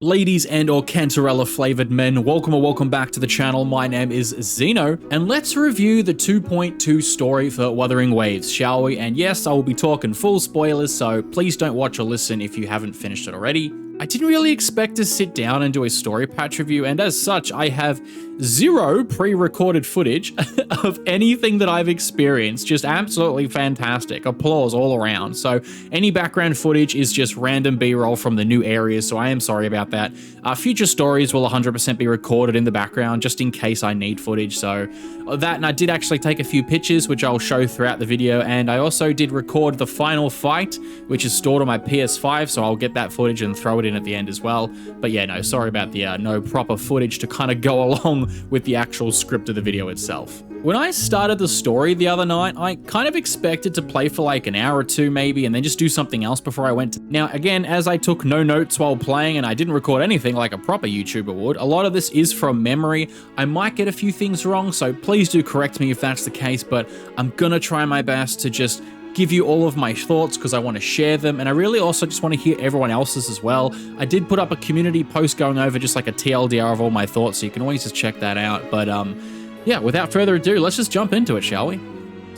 Ladies and or Cantarella flavored men, welcome back to the channel. My name is Zeno, and let's review the 2.2 story for Wuthering Waves, shall we? And yes, I will be talking full spoilers, so please don't watch or listen if you haven't finished it already. I didn't really expect to sit down and do a story patch review, and as such, I have zero pre-recorded footage of anything that I've experienced. Just absolutely fantastic. Applause all around. So any background footage is just random B-roll from the new areas, so I am sorry about that. Future stories will 100% be recorded in the background just in case I need footage. So that, and I did actually take a few pictures, which I'll show throughout the video, and I also did record the final fight, which is stored on my PS5, so I'll get that footage and throw it in at the end as well. But yeah, no, sorry about the no proper footage to kind of go along with the actual script of the video itself. When I started the story the other night, I kind of expected to play for like an hour or two maybe, and then just do something else before I went to... Now, again, as I took no notes while playing and I didn't record anything like a proper YouTuber would, a lot of this is from memory. I might get a few things wrong, so please do correct me if that's the case, but I'm gonna try my best to just give you all of my thoughts because I want to share them, and I really also just want to hear everyone else's as well. I did put up a community post going over just like a TLDR of all my thoughts, so you can always just check that out. But yeah, without further ado, let's just jump into it, shall we?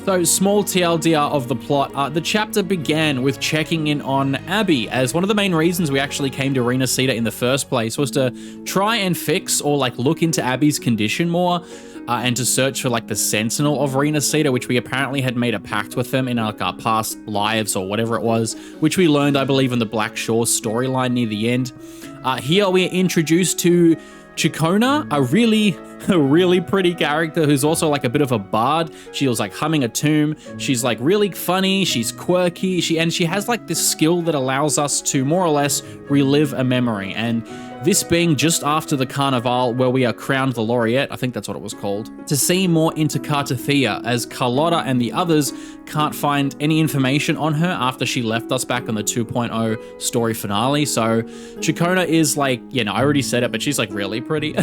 So, small TLDR of the plot. The chapter began with checking in on Abby, as one of the main reasons we actually came to Resonators in the first place was to try and fix or like look into Abby's condition more. And to search for like the Sentinel of Resonators, which we apparently had made a pact with them in like our past lives or whatever it was, which we learned, I believe, in the Black Shore storyline near the end. Here we are introduced to Chikona, a really pretty character who's also like a bit of a bard. She was like humming a tune. She's like really funny. She's quirky. She has like this skill that allows us to more or less relive a memory. And this being just after the Carnival where we are crowned the Laureate, I think that's what it was called, to see more into Thea, as Carlotta and the others can't find any information on her after she left us back on the 2.0 story finale. So Chikona is like, you know, I already said it, but she's like really pretty.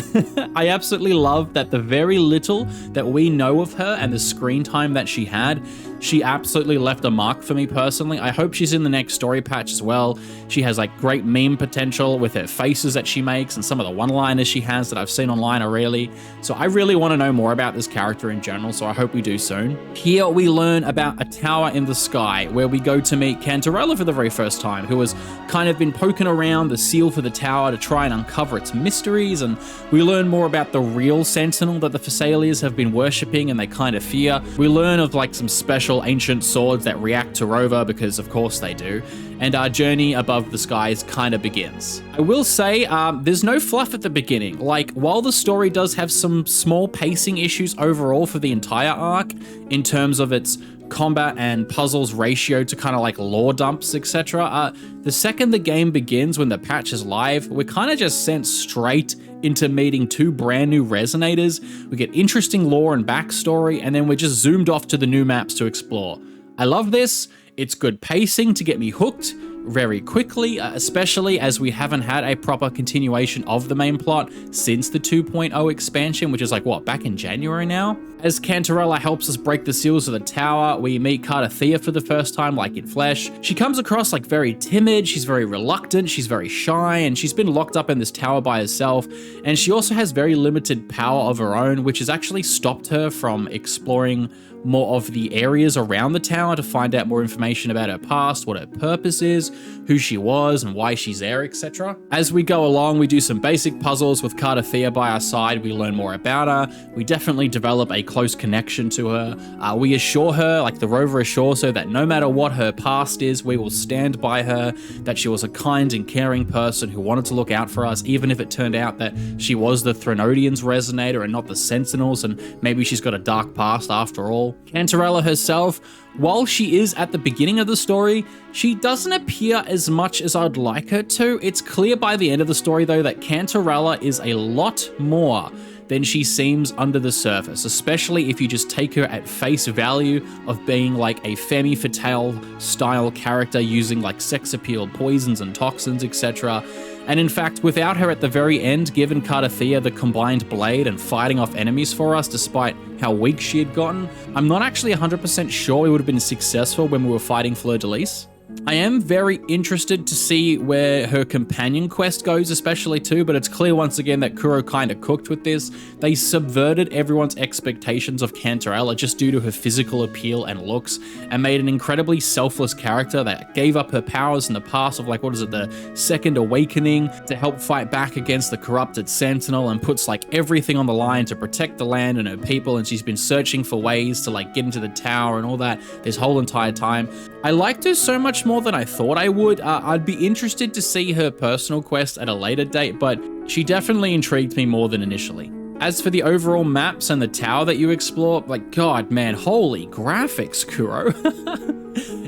I absolutely love that the very little that we know of her and the screen time that she had, she absolutely left a mark for me personally. I hope she's in the next story patch as well. She has like great meme potential with her faces that she makes and some of the one-liners she has that I've seen online already. So I really want to know more about this character in general, so I hope we do soon. Here we learn about a tower in the sky where we go to meet Cantarella for the very first time, who has kind of been poking around the seal for the tower to try and uncover its mysteries, and we learn more about the real Sentinel that the Thessalians have been worshipping and they kind of fear. We learn of like some special ancient swords that react to Rover, because of course they do, and our journey above the skies kind of begins. I will say there's no fluff at the beginning. Like, while the story does have some small pacing issues overall for the entire arc in terms of its combat and puzzles ratio to kind of like lore dumps, etc. The second the game begins, when the patch is live, we're kind of just sent straight into meeting two brand new resonators. We get interesting lore and backstory, and then we're just zoomed off to the new maps to explore. I love this. It's good pacing to get me hooked very quickly, especially as we haven't had a proper continuation of the main plot since the 2.0 expansion, which is like, what, back in January now? As Cantarella helps us break the seals of the tower, we meet Thea for the first time, like in flesh. She comes across like very timid, she's very reluctant, she's very shy, and she's been locked up in this tower by herself, and she also has very limited power of her own, which has actually stopped her from exploring more of the areas around the tower to find out more information about her past, what her purpose is, who she was, and why she's there, etc. As we go along, we do some basic puzzles with Thea by our side. We learn more about her. We definitely develop a close connection to her. We assure her, like the Rover assures her, that no matter what her past is, we will stand by her, that she was a kind and caring person who wanted to look out for us, even if it turned out that she was the Threnodians resonator and not the Sentinels, and maybe she's got a dark past after all. Cantarella herself, while she is at the beginning of the story, she doesn't appear as much as I'd like her to. It's clear by the end of the story, though, that Cantarella is a lot more than she seems under the surface, especially if you just take her at face value of being like a femme fatale style character using like sex appeal poisons and toxins, etc. And in fact, without her at the very end, given Thea the combined blade and fighting off enemies for us despite how weak she had gotten, I'm not actually 100% sure we would have been successful when we were fighting Fleur de Lis. I am very interested to see where her companion quest goes, especially too, but it's clear once again that Kuro kind of cooked with this. They subverted everyone's expectations of Cantarella just due to her physical appeal and looks, and made an incredibly selfless character that gave up her powers in the past of like, what is it, the Second Awakening, to help fight back against the corrupted Sentinel, and puts like everything on the line to protect the land and her people, and she's been searching for ways to like get into the tower and all that this whole entire time. I liked her so much more than I thought I would. I'd be interested to see her personal quest at a later date, but she definitely intrigued me more than initially. As for the overall maps and the tower that you explore, like, God, man, holy graphics, Kuro.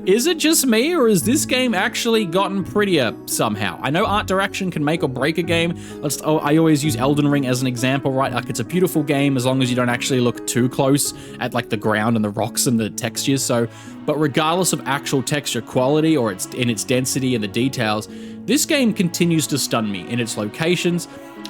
Is it just me, or has this game actually gotten prettier somehow? I know art direction can make or break a game. I always use Elden Ring as an example, right? Like, it's a beautiful game as long as you don't actually look too close at like the ground and the rocks and the textures. So, but regardless of actual texture quality or in its density and the details, this game continues to stun me in its locations.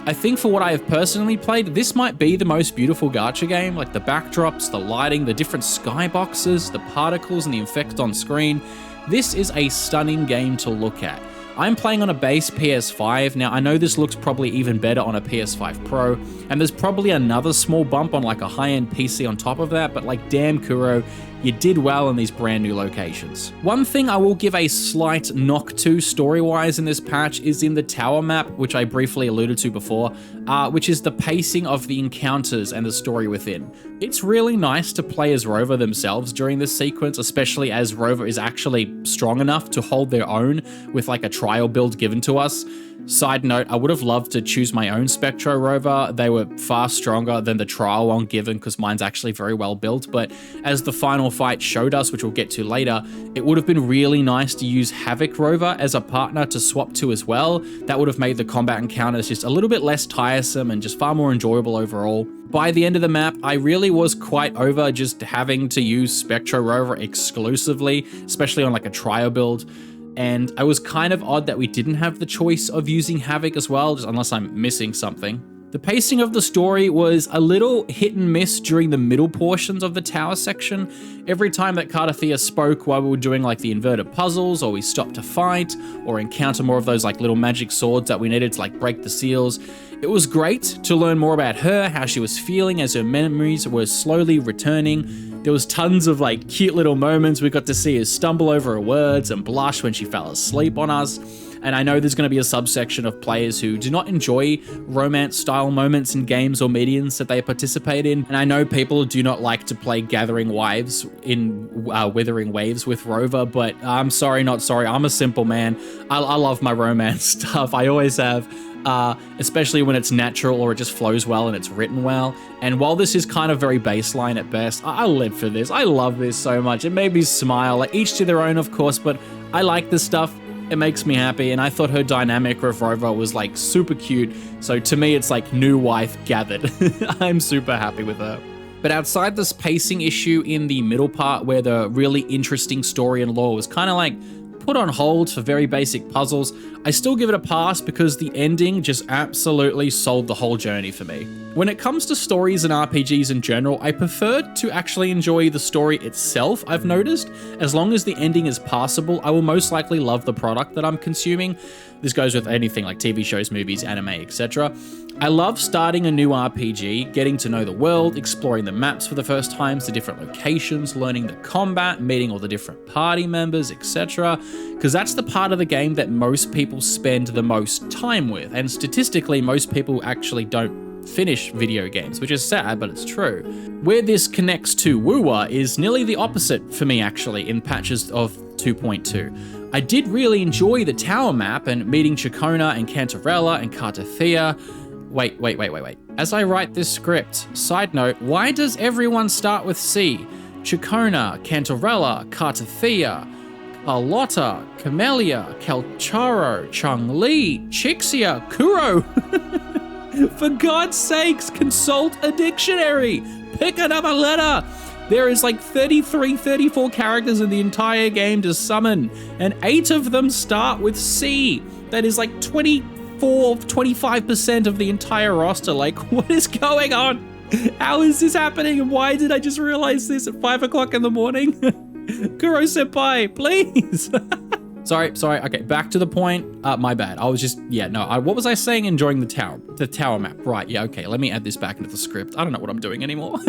I think for what I have personally played, this might be the most beautiful gacha game. Like the backdrops, the lighting, the different skyboxes, the particles and the effect on screen. This is a stunning game to look at. I'm playing on a base PS5. Now, I know this looks probably even better on a PS5 Pro, and there's probably another small bump on like a high-end PC on top of that, but like, damn, Kuro, you did well in these brand new locations. One thing I will give a slight knock to story-wise in this patch is in the tower map, which I briefly alluded to before, which is the pacing of the encounters and the story within. It's really nice to play as Rover themselves during this sequence, especially as Rover is actually strong enough to hold their own with like a trial build given to us. Side note, I would have loved to choose my own Spectro Rover. They were far stronger than the trial one given because mine's actually very well built, but as the final fight showed us, which we'll get to later, it would have been really nice to use Havoc Rover as a partner to swap to as well. That would have made the combat encounters just a little bit less tiresome and just far more enjoyable overall. By the end of the map, I really was quite over just having to use Spectro Rover exclusively, especially on like a trial build. And I was kind of odd that we didn't have the choice of using Havoc as well, just unless I'm missing something. The pacing of the story was a little hit and miss during the middle portions of the tower section. Every time that Cartathea spoke while we were doing like the inverted puzzles, or we stopped to fight, or encounter more of those like little magic swords that we needed to like break the seals, it was great to learn more about her, how she was feeling as her memories were slowly returning. There was tons of like cute little moments. We got to see her stumble over her words and blush when she fell asleep on us. And I know there's going to be a subsection of players who do not enjoy romance-style moments in games or mediums that they participate in. And I know people do not like to play Gathering Wives in Wuthering Waves with Rover, but I'm sorry, not sorry. I'm a simple man. I love my romance stuff. I always have. Especially when it's natural or it just flows well and it's written well. And while this is kind of very baseline at best, I live for this. I love this so much. It made me smile. Like, each to their own, of course, but I like this stuff. It makes me happy, and I thought her dynamic with Rover was like super cute. So to me, it's like new wife gathered. I'm super happy with her. But outside this pacing issue in the middle part where the really interesting story and lore was kind of like put on hold for very basic puzzles, I still give it a pass because the ending just absolutely sold the whole journey for me. When it comes to stories and RPGs in general, I prefer to actually enjoy the story itself, I've noticed. As long as the ending is passable, I will most likely love the product that I'm consuming. This goes with anything like TV shows, movies, anime, etc. I love starting a new RPG, getting to know the world, exploring the maps for the first times, the different locations, learning the combat, meeting all the different party members, etc. Because that's the part of the game that most people spend the most time with, and statistically most people actually don't finish video games, which is sad, but it's true. Where this connects to WuWa is nearly the opposite for me actually in patches of 2.2. I did really enjoy the tower map and meeting Chikona and Cantarella and Cartathea. Wait. As I write this script, side note, why does everyone start with C? Chikona, Cantarella, Cartathea, Carlotta, Camellia, Calcharo, Chun-Li, Chixia, Kuro. For God's sakes, consult a dictionary. Pick another letter. There is like 33, 34 characters in the entire game to summon, and 8 of them start with C. That is like 25% of the entire roster. Like, what is going on? How is this happening? And why did I just realize this at 5 o'clock in the morning? Kuro senpai, please. Sorry. Okay, back to the point. My bad. I was just, yeah, no. What was I saying? Enjoying the tower map. Right, yeah, okay. Let me add this back into the script. I don't know what I'm doing anymore.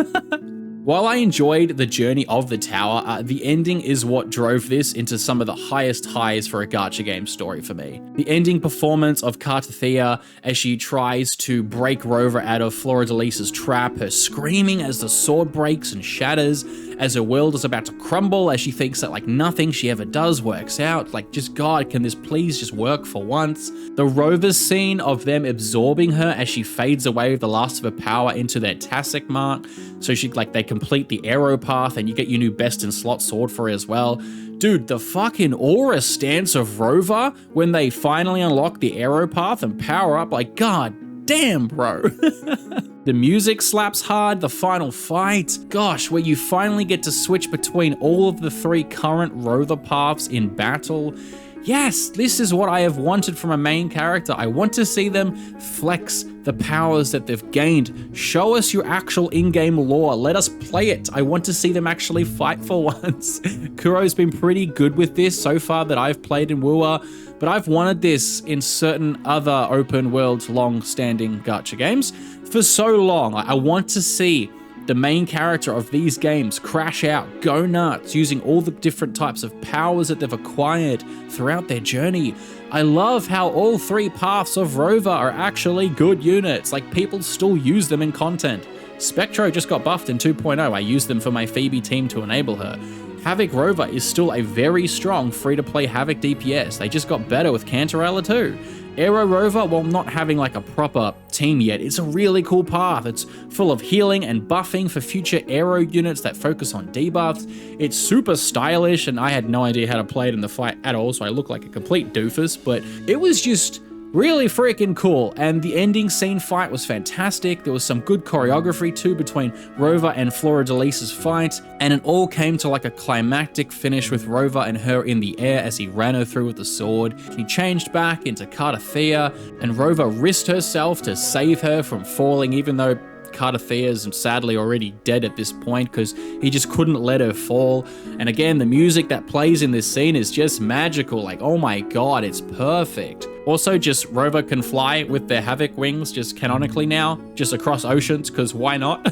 While I enjoyed the journey of the tower, the ending is what drove this into some of the highest highs for a gacha game story for me. The ending performance of Heya as she tries to break Rover out of Fleur-de-Lis's trap, her screaming as the sword breaks and shatters, as her world is about to crumble, as she thinks that like nothing she ever does works out. Like, just God, can this please just work for once? The Rover's scene of them absorbing her as she fades away with the last of her power into their Tassac mark, so they complete the arrow path and you get your new best in slot sword for her as well. Dude, the fucking aura stance of Rover when they finally unlock the arrow path and power up, like, God damn, bro. The music slaps hard, the final fight, gosh, where you finally get to switch between all of the 3 current Rover paths in battle. Yes, this is what I have wanted from a main character. I want to see them flex the powers that they've gained. Show us your actual in-game lore. Let us play it. I want to see them actually fight for once. Kuro's been pretty good with this so far that I've played in WuWa, but I've wanted this in certain other open world long-standing gacha games for so long. I want to see the main character of these games crash out, go nuts, using all the different types of powers that they've acquired throughout their journey. I love how all 3 paths of Rover are actually good units, like people still use them in content. Spectro just got buffed in 2.0, I used them for my Phoebe team to enable her. Havoc Rover is still a very strong free-to-play Havoc DPS, they just got better with Cantarella too. Aero Rover, while not having like a proper team yet, it's a really cool path. It's full of healing and buffing for future Aero units that focus on debuffs. It's super stylish, and I had no idea how to play it in the fight at all, so I look like a complete doofus, but it was just really freaking cool, and the ending scene fight was fantastic. There was some good choreography too between Rover and Fleur-de-Lis's fight, and it all came to like a climactic finish with Rover and her in the air as he ran her through with the sword. He changed back into Heya, and Rover risked herself to save her from falling, even though Heya's sadly already dead at this point because he just couldn't let her fall. And again, the music that plays in this scene is just magical. Like, oh my god, it's perfect. Also, just Rover can fly with their Havoc wings just canonically now, just across oceans, because why not?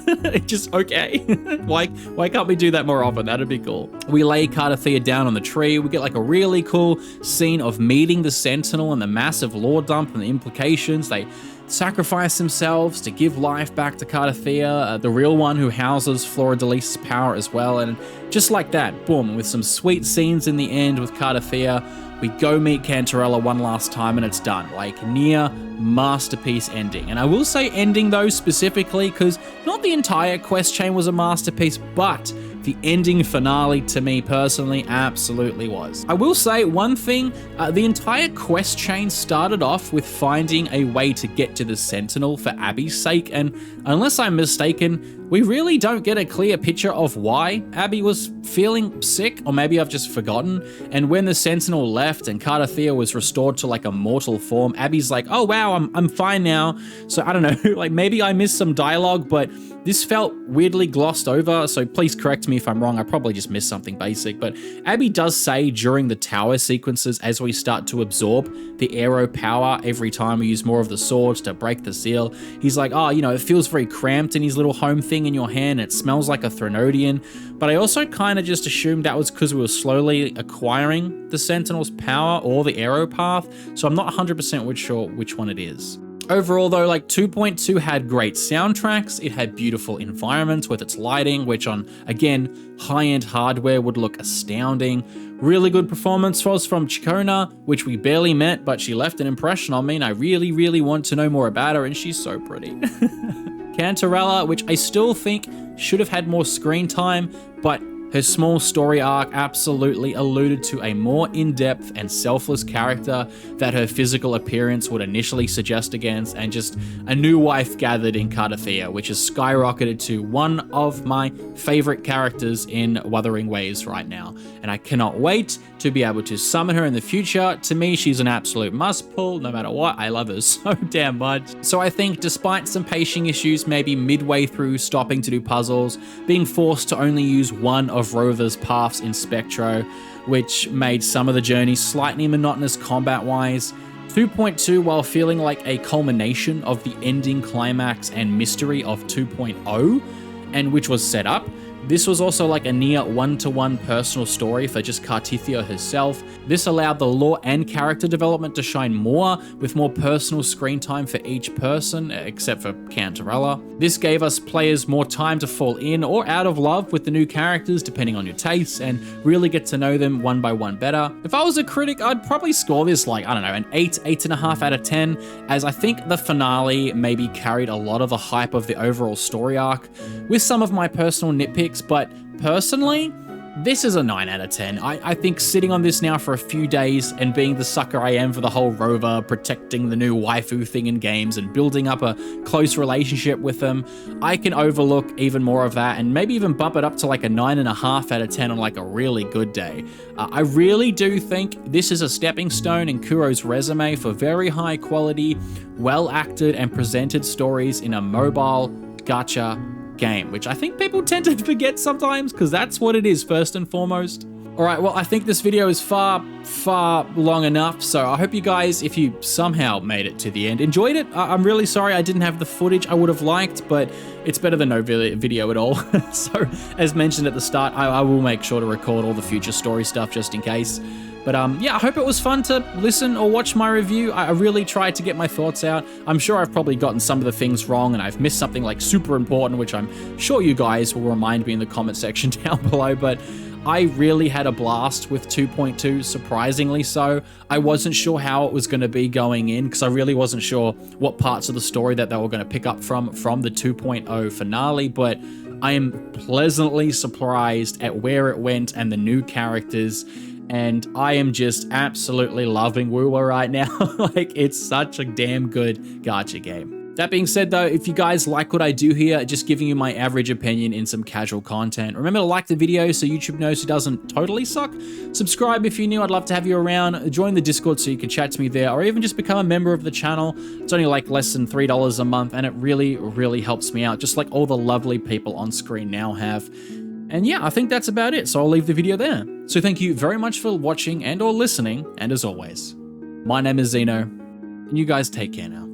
Just okay. why can't we do that more often? That'd be cool. We lay Heya down on the tree. We get like a really cool scene of meeting the Sentinel and the massive lore dump and the implications. They sacrifice themselves to give life back to Heya, the real one who houses Fleur-de-Lis's power as well, and just like that, boom, with some sweet scenes in the end with Heya, we go meet Cantarella one last time and it's done. Like, near masterpiece ending. And I will say ending though specifically because not the entire quest chain was a masterpiece, but the ending finale to me personally absolutely was. I will say one thing, the entire quest chain started off with finding a way to get to the Sentinel for Abby's sake, and unless I'm mistaken, we really don't get a clear picture of why Abby was feeling sick, or maybe I've just forgotten. And when the Sentinel left and Heya was restored to like a mortal form, Abby's like, oh wow, I'm fine now. So I don't know, like maybe I missed some dialogue, but this felt weirdly glossed over, so please correct me if I'm wrong. I probably just missed something basic, but Abby does say during the tower sequences as we start to absorb the arrow power every time we use more of the swords to break the seal, he's like, oh, you know, it feels very cramped in his little home thing in your hand. It smells like a Threnodian. But I also kind of just assumed that was because we were slowly acquiring the Sentinel's power or the arrow path, so I'm not 100% sure which one it is. Overall though, like 2.2 had great soundtracks, it had beautiful environments with its lighting, which on, again, high-end hardware would look astounding. Really good performance was from Chikona, which we barely met, but she left an impression on me and I really want to know more about her, and she's so pretty. Cantarella, which I still think should have had more screen time, but her small story arc absolutely alluded to a more in-depth and selfless character that her physical appearance would initially suggest against, and just a new wife gathered in Heya, which has skyrocketed to one of my favorite characters in Wuthering Waves right now. And I cannot wait to be able to summon her in the future. To me, she's an absolute must-pull, no matter what. I love her so damn much. So I think despite some pacing issues, maybe midway through stopping to do puzzles, being forced to only use one of of rovers' paths in Spectro, which made some of the journeys slightly monotonous combat-wise. 2.2, while feeling like a culmination of the ending climax and mystery of 2.0, and which was set up, this was also like a near one-to-one personal story for just Cartithia herself. This allowed the lore and character development to shine more, with more personal screen time for each person, except for Cantarella. This gave us players more time to fall in or out of love with the new characters, depending on your tastes, and really get to know them one by one better. If I was a critic, I'd probably score this like, I don't know, an 8, 8.5 out of 10, as I think the finale maybe carried a lot of the hype of the overall story arc, with some of my personal nitpicks. But personally, this is a 9 out of 10. I think sitting on this now for a few days and being the sucker I am for the whole rover, protecting the new waifu thing in games and building up a close relationship with them, I can overlook even more of that and maybe even bump it up to like a 9.5 out of 10 on like a really good day. I really do think this is a stepping stone in Kuro's resume for very high quality, well acted and presented stories in a mobile gacha game, which I think people tend to forget sometimes, because that's what it is first and foremost. Alright, well, I think this video is far long enough, so I hope you guys, if you somehow made it to the end, enjoyed it. I'm really sorry I didn't have the footage I would have liked, but it's better than no video at all. So, as mentioned at the start, I will make sure to record all the future story stuff just in case. But yeah, I hope it was fun to listen or watch my review. I really tried to get my thoughts out. I'm sure I've probably gotten some of the things wrong and I've missed something like super important, which I'm sure you guys will remind me in the comment section down below. But I really had a blast with 2.2, surprisingly so. I wasn't sure how it was going to be going in, because I really wasn't sure what parts of the story that they were going to pick up from the 2.0 finale, but I am pleasantly surprised at where it went and the new characters. And I am just absolutely loving WuWa right now. Like, it's such a damn good gacha game. That being said though, if you guys like what I do here, just giving you my average opinion in some casual content, remember to like the video so YouTube knows it doesn't totally suck. Subscribe if you're new, I'd love to have you around. Join the Discord so you can chat to me there, or even just become a member of the channel. It's only like less than $3 a month, and it really helps me out, just like all the lovely people on screen now have. And yeah, I think that's about it, so I'll leave the video there. So thank you very much for watching and or listening, and as always, my name is Zeno, and you guys take care now.